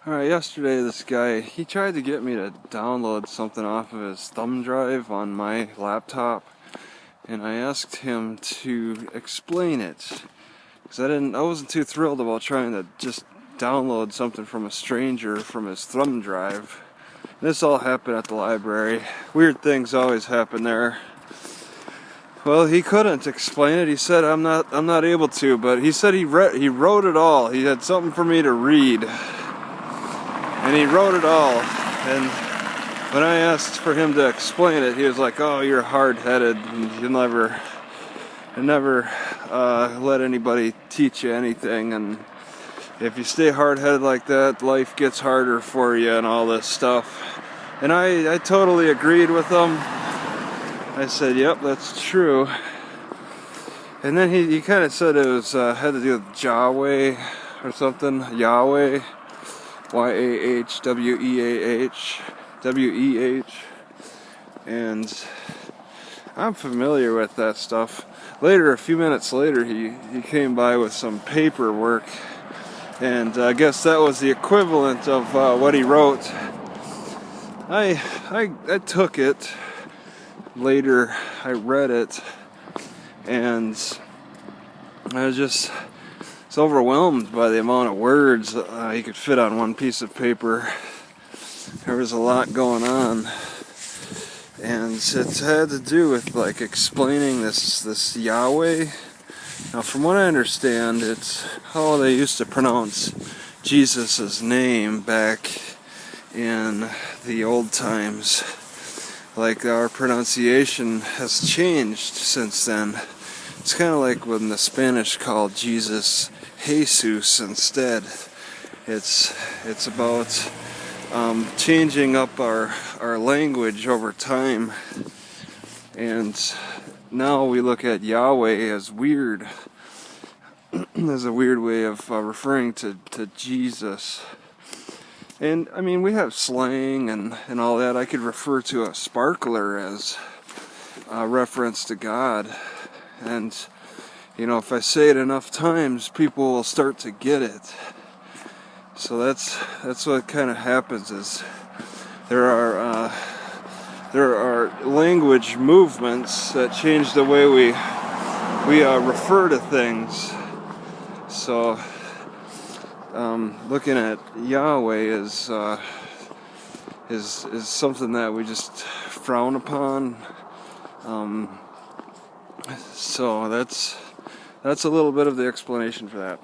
Alright, yesterday this guy, he tried to get me to download something off of his thumb drive on my laptop, and I asked him to explain it, because I wasn't too thrilled about trying to just download something from a stranger from his thumb drive. This all happened at the library. Weird things always happen there. Well, he couldn't explain it. He said I'm not able to, but he said he wrote it all. He had something for me to read. And he wrote it all, and when I asked for him to explain it, he was like, "Oh, you're hard-headed, and you never let anybody teach you anything, and if you stay hard-headed like that, life gets harder for you," and all this stuff. And I totally agreed with him. I said, "Yep, that's true." And then he kind of said it was had to do with Yahweh or something, Yahweh. Yahweh, W-E-A-H, and I'm familiar with that stuff. Later, a few minutes later, he came by with some paperwork, and I guess that was the equivalent of what he wrote. I took it. Later, I read it, and I was overwhelmed by the amount of words you could fit on one piece of paper. There was a lot going on, and it had to do with like explaining this Yahweh. Now, from what I understand, it's how they used to pronounce Jesus' name back in the old times. Like, our pronunciation has changed since then. It's kind of like when the Spanish called Jesus Jesus instead. It's about changing up our language over time, and now we look at Yahweh as weird, as a weird way of referring to Jesus. And I mean, we have slang and all that. I could refer to a sparkler as a reference to God, and you know, if I say it enough times, people will start to get it. So that's what kind of happens. Is there are language movements that change the way we refer to things. So looking at Yahweh is something that we just frown upon. So that's a little bit of the explanation for that.